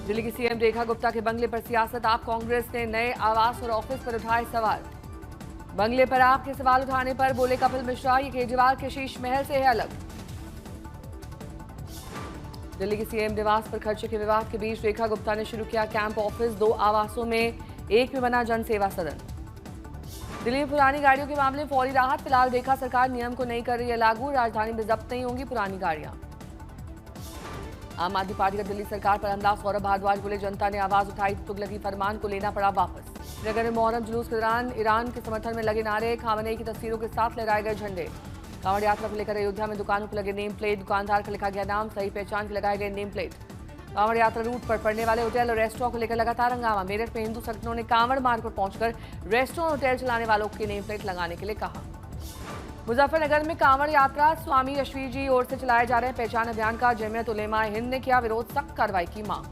दिल्ली की सीएम रेखा गुप्ता के बंगले पर सियासत। आप कांग्रेस ने नए आवास और ऑफिस पर उठाए सवाल। बंगले पर आप के सवाल उठाने पर बोले कपिल मिश्रा, ये केजरीवाल के शीश महल से है अलग। दिल्ली की सीएम निवास पर खर्चे के विवाद के बीच रेखा गुप्ता ने शुरू किया कैंप ऑफिस। 2 आवासों में एक में बना जन सेवा सदन। दिल्ली में पुरानी गाड़ियों के मामले में फौरी राहत। फिलहाल रेखा सरकार नियम को नहीं कर रही है लागू। राजधानी में जब्त नहीं होंगी पुरानी गाड़ियां। आम आदमी पार्टी का दिल्ली सरकार पर हमला। सौरभ भारद्वाज बोले, जनता ने आवाज उठाई, तुगलकी फरमान को लेना पड़ा वापस। श्रीनगर में मोहर्रम जुलूस के दौरान ईरान के समर्थन में लगे नारे। खामनेई की तस्वीरों के साथ लहराए गए झंडे। कांवड़ यात्रा को लेकर अयोध्या में दुकानों पर लगे नेम प्लेट। दुकानदार का लिखा गया नाम, सही पहचान के लगाए गए नेम प्लेट। कांवड़ यात्रा रूट पर पड़ने वाले होटल और रेस्टोरेंट को लेकर लगातार हंगामा। मेरठ में हिंदू संगठनों ने कांवड़ मार्ग पर पहुंचकर रेस्टोरेंट और होटल चलाने वालों के नेम प्लेट लगाने के लिए कहा। मुजफ्फरनगर में कांवड़ यात्रा स्वामी रश्वीर जी ओर से चलाए जा रहे पहचान अभियान का जमीयत उलेमा हिंद ने किया विरोध। सख्त कार्रवाई की मांग।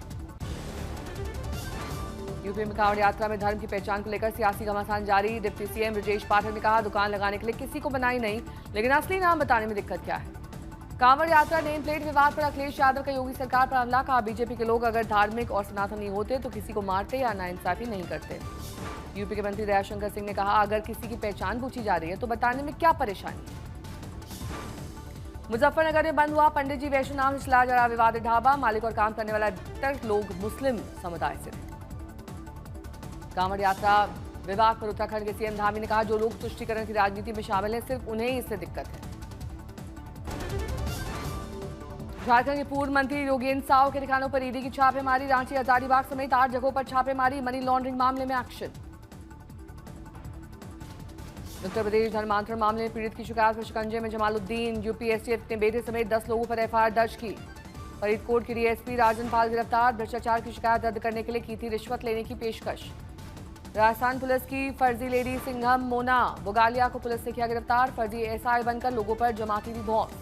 यूपी में कांवड़ यात्रा में धर्म की पहचान को लेकर सियासी घमासान जारी। डिप्टी सीएम ब्रजेश पाठक ने कहा, दुकान लगाने के लिए किसी को बनाई नहीं, लेकिन असली नाम बताने में दिक्कत क्या है। कांवड़ यात्रा नेम प्लेट विवाद पर अखिलेश यादव का योगी सरकार पर हमला। कहा, बीजेपी के लोग अगर धार्मिक और सनातनी होते तो किसी को मारते या नाइंसाफी नहीं करते। यूपी के मंत्री दयाशंकर सिंह ने कहा, अगर किसी की पहचान पूछी जा रही है तो बताने में क्या परेशानी। मुजफ्फरनगर में बंद हुआ पंडित जी वैष्णो नाम से चलाया जा रहा विवादित ढाबा। मालिक और काम करने वाला अधिकतर लोग मुस्लिम समुदाय से थे। कांवड़ यात्रा विवाद पर उत्तराखंड के सीएम धामी ने कहा, जो लोग तुष्टीकरण की राजनीति में शामिल हैं, सिर्फ उन्हें ही इससे दिक्कत है। झारखंड के पूर्व मंत्री योगेंद्र साव के ठिकानों पर ईडी की छापेमारी। रांची, हजारीबाग समेत 8 जगहों पर छापेमारी। मनी लॉन्ड्रिंग मामले में एक्शन। उत्तर प्रदेश धर्मांतरण मामले में पीड़ित की शिकायत पर शिकंजे में जमालुद्दीन। यूपी एसटीएफ ने बेटे समेत 10 लोगों पर एफआईआर दर्ज की। फरीदकोट की डीएसपी राजन पाल गिरफ्तार। भ्रष्टाचार की शिकायत रद्द करने के लिए की थी रिश्वत लेने की पेशकश। राजस्थान पुलिस की फर्जी लेडी सिंघम मोना बुगालिया को पुलिस ने किया गिरफ्तार। फर्जी एसआई बनकर लोगों पर जमाती थी धौंस।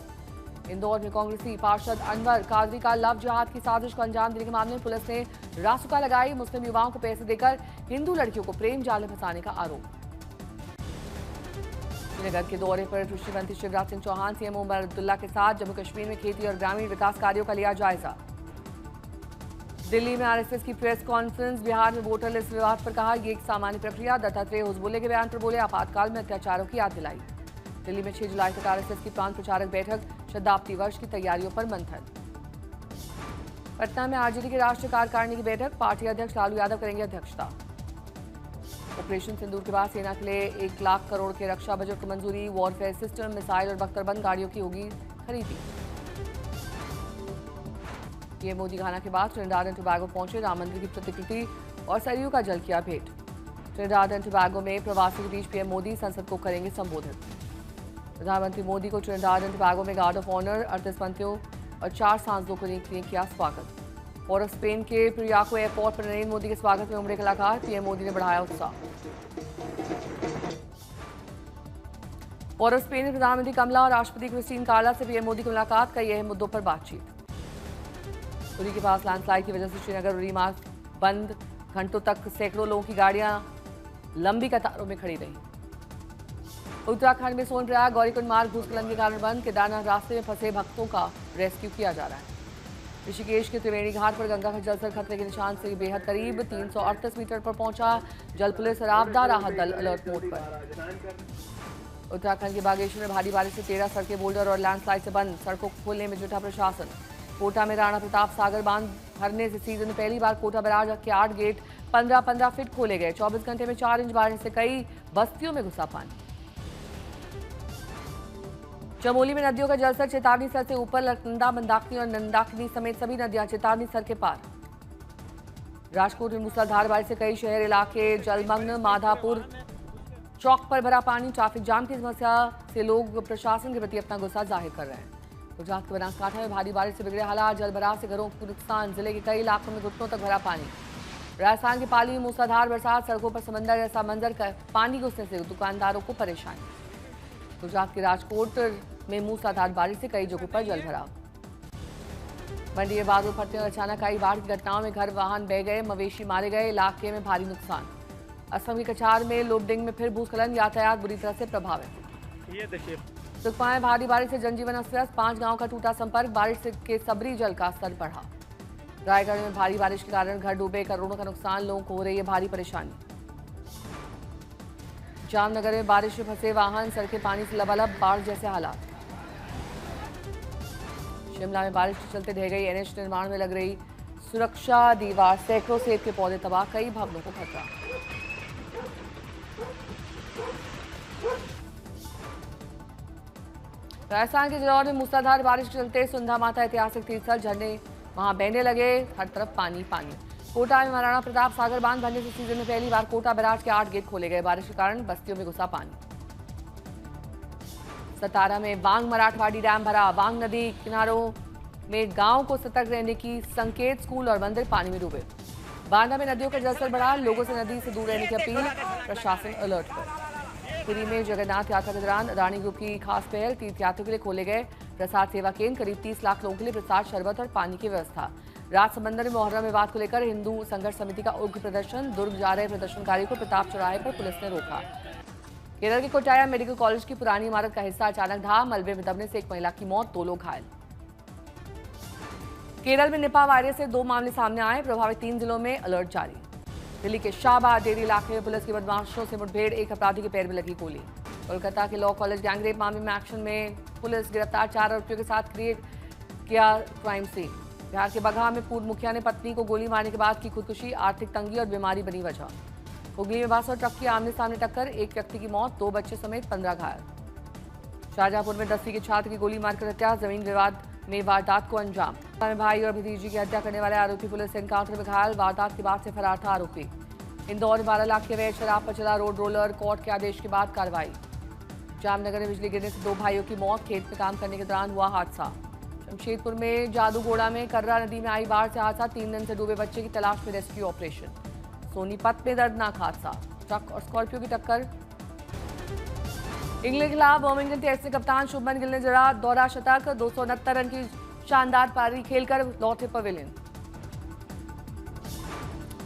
इंदौर में कांग्रेसी पार्षद अनवर कादरी का लव जिहाद की साजिश को अंजाम देने के मामले में पुलिस ने रासुका लगाई। मुस्लिम युवाओं को पैसे देकर हिंदू लड़कियों को प्रेम जाल में फंसाने का आरोप। श्रीनगर के दौरे पर कृषि मंत्री शिवराज सिंह चौहान सीएम उमर अब्दुल्ला के साथ जम्मू कश्मीर में खेती और ग्रामीण विकास कार्यों का लिया जायजा। दिल्ली में आरएसएस की प्रेस कॉन्फ्रेंस। बिहार में वोटर लिस्ट विवाद पर कहा, ये एक सामान्य प्रक्रिया। दत्तात्रेय हुजबुल्ले के बयान पर बोले, आपातकाल में अत्याचारों की याद दिलाई। दिल्ली में 6 जुलाई तक आरएसएस की प्रांत प्रचारक बैठक। शताब्दी वर्ष की तैयारियों पर मंथन। पटना में आरजेडी की राष्ट्रीय कार्यकारिणी की बैठक। पार्टी अध्यक्ष लालू यादव करेंगे अध्यक्षता। ऑपरेशन सिंदूर के बाद सेना के लिए 1 लाख करोड़ के रक्षा बजट को मंजूरी। वॉरफेयर सिस्टम, मिसाइल और बख्तरबंद गाड़ियों की होगी खरीदी। पीएम मोदी घाना के बाद ट्रिनिडाद एंड टोबैगो पहुंचे। राम मंदिर की प्रतिकृति और सरयू का जल किया भेंट। ट्रिनिडाद एंड टोबैगो में प्रवासी के बीच पीएम मोदी संसद को करेंगे संबोधित। प्रधानमंत्री मोदी को ट्रिनिडाद एंड टोबैगो में गार्ड ऑफ ऑनर 38 मंत्रियों और 4 सांसदों को ने किया स्वागत। और स्पेन के प्रियाको एयरपोर्ट पर नरेंद्र मोदी के स्वागत में उमड़े कलाकार। पीएम मोदी ने बढ़ाया उत्साह। और स्पेन में प्रधानमंत्री कमला और राष्ट्रपति क्रिस्टीन कार्ला से पीएम मोदी की मुलाकात। कई अहम मुद्दों पर बातचीत। उरी के पास लैंडस्लाइड की वजह से श्रीनगर उरी मार्ग बंद। घंटों तक सैकड़ों लोगों की गाड़ियां लंबी कतारों में खड़ी रही। उत्तराखंड में सोनप्रयाग गौरीकुंड मार्ग भूस्खलन के कारण बंद। केदारनाथ रास्ते में फंसे भक्तों का रेस्क्यू किया जा रहा है। ऋषिकेश के त्रिवेणी घाट पर गंगा का जलस्तर खतरे के निशान से बेहद करीब। 338 मीटर पर पहुंचा। जल पुलिस और आपदा राहत दल अलर्ट मोड पर। उत्तराखंड के बागेश्वर में भारी बारिश से 13 सड़कें बोल्डर और लैंडस्लाइड से बंद। सड़कों को खोलने में जुटा प्रशासन। कोटा में राणा प्रताप सागर बांध भरने से सीजन में पहली बार कोटा बैराज के 8 गेट 15-15 फीट खोले गए। 24 घंटे में 4 इंच बारिश से कई बस्तियों में घुसा पानी। चमोली में नदियों का जलस्तर चेतावनी स्तर से ऊपर। लखनंदा, मंदाकिनी और नंदाकिनी समेत सभी नदियां चेतावनी स्तर के पार। राजकोट में मूसलाधार बारिश से कई शहर इलाके जलमग्न। माधापुर चौक पर भरा पानी। ट्रैफिक जाम की समस्या से लोग प्रशासन के प्रति अपना गुस्सा जाहिर कर रहे हैं। गुजरात के बनासकांठा में भारी बारिश से बिगड़े हालात। जलभराव से घरों को नुकसान। जिले के कई इलाकों में घुटनों तक भरा पानी। राजस्थान के पाली में मूसलाधार बरसात। सड़कों पर समंदर जैसा मंजर कर पानी घुसने से दुकानदारों को परेशानी। गुजरात के राजकोट में मूसलाधार बारिश से कई जगहों पर जलभराव। मंडी में बादल फटने और अचानक आई बाढ़ की घटनाओं में घर वाहन बह गए। मवेशी मारे गए। इलाके में भारी नुकसान। असम की कछार में लोबडिंग में फिर भूस्खलन। यातायात बुरी तरह से प्रभावित। ये देखिए सुकमा में भारी बारिश से जनजीवन अस्त व्यस्त। 5 गांव का टूटा संपर्क। बारिश के सबरी जल का स्तर बढ़ा। रायगढ़ में भारी बारिश के कारण घर डूबे, करोड़ों का नुकसान, लोगों को हो रही है भारी परेशानी। जामनगर में बारिश में फंसे वाहन, सड़कें पानी से लबालब, बाढ़ जैसे हालात। शिमला में बारिश के चलते ढह गई एनएच निर्माण में लग रही सुरक्षा दीवार, सैकड़ों सेब के पौधे तबाह, कई भवनों को खतरा। राजस्थान के जलौर में मूसलाधार बारिश के चलते सुंधा माता ऐतिहासिक तीर्थस्थल, झरने वहां बहने लगे, हर तरफ पानी पानी। कोटा में महाराणा प्रताप सागर बांध भरने से सीजन में पहली बार कोटा बैराज के 8 गेट खोले गए, बारिश के कारण बस्तियों में घुसा पानी। सतारा में बांग मराठवाड़ी डैम भरा, बांग नदी किनारों में गांव को सतर्क रहने की संकेत, स्कूल और मंदिर पानी में डूबे। बांदा में नदियों का जलस्तर बढ़ा, लोगों से नदी से दूर रहने की अपील, प्रशासन अलर्ट पर। पुरी में जगन्नाथ यात्रा के दौरान रानी ग्रुप की खास पहल, तीर्थयात्रियों के लिए खोले गए प्रसाद सेवा केंद्र, करीब 30 लाख लोगों के लिए प्रसाद, शरबत और पानी की व्यवस्था। राजसमंदर में मोहर्रम विवाद को लेकर हिंदू संघर्ष समिति का उग्र प्रदर्शन, दुर्ग जा रहे प्रदर्शनकारियों को प्रताप चौराहे पर पुलिस ने रोका। केरल के कोटाया मेडिकल कॉलेज की पुरानी इमारत का हिस्सा अचानक ढहा, मलबे में दबने से एक महिला की मौत, 2 लोग घायल। केरल में निपा वायरस से 2 मामले सामने आए, प्रभावित 3 जिलों में अलर्ट जारी। दिल्ली के शाहबाद डेरी इलाके में पुलिस की बदमाशों से मुठभेड़, एक अपराधी के पैर में लगी गोली। कोलकाता के लॉ कॉलेज गैंगरेप मामले में एक्शन में पुलिस, गिरफ्तार 4 आरोपियों के साथ क्रिएट किया क्राइम सीन। बिहार के बगहा में पूर्व मुखिया ने पत्नी को गोली मारने के बाद की खुदकुशी, आर्थिक तंगी और बीमारी बनी वजह। हुगली में बस और ट्रक की आमने सामने टक्कर, एक व्यक्ति की मौत, 2 बच्चे समेत 15 घायल। शाहजहांपुर में 10वीं के छात्र की गोली मारकर हत्या, जमीन विवाद में वारदात को अंजाम। में भाई और भतीजी की हत्या करने वाले आरोपी पुलिस एनकाउंटर में घायल, वारदात के बाद से फरार था आरोपी। इंदौर में 12 लाख के अवैध शराब पर चला रोड रोलर, कोर्ट के आदेश के बाद कार्रवाई। जामनगर में बिजली गिरने से 2 भाइयों की मौत, खेत में काम करने के दौरान हुआ हादसा। जमशेदपुर में जादूगोड़ा में कर्रा नदी में आई बाढ़ से हादसा, 3 दिन से डूबे बच्चे की तलाश में रेस्क्यू ऑपरेशन। सोनीपत में दर्दनाक हादसा, ट्रक और स्कॉर्पियो की टक्कर। इंग्लैंड के खिलाफ बर्मिंघम टेस्ट में कप्तान शुभमन गिल ने जड़ा दोहरा शतक, 269 रन की शानदार पारी खेलकर लौटे पवेलियन।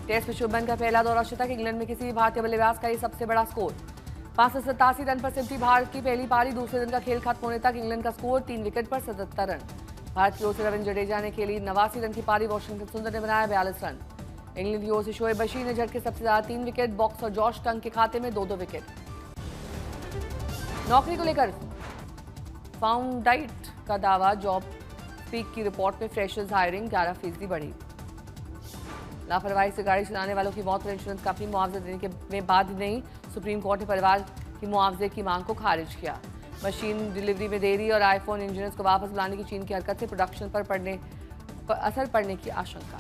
टेस्ट में शुभमन का पहला दोहरा शतक, इंग्लैंड में किसी भी भारतीय बल्लेबाज का ये सबसे बड़ा स्कोर। 587 रन पर सिमटी भारत की पहली पारी, दूसरे दिन का खेल खत्म होने तक इंग्लैंड का स्कोर 3 विकेट पर 77 रन। भारत की ओर से रविंद्र जडेजा ने खेली 89 रन की पारी, वॉशिंगटन सुंदर ने बनाया 42 रन। इंग्लैंड की ओर से शोएब बशीर ने झटके सबसे ज्यादा 3 विकेट, बॉक्स और जॉश टंग के खाते में 2-2 विकेट। नौकरी को लेकर फाउंडाइट का दावा, जॉब स्पीक की रिपोर्ट में फ्रेशर्स हायरिंग 11% बढ़ी। लापरवाही से गाड़ी चलाने वालों की मौत पर इंश्योरेंस कंपनी मुआवजा देने के में बाध्य नहीं, सुप्रीम कोर्ट ने परिवार की मुआवजे की मांग को खारिज किया। मशीन डिलीवरी में देरी और आईफोन इंजीनियर्स को वापस बुलाने की चीन की हरकत से प्रोडक्शन पर असर पड़ने की आशंका।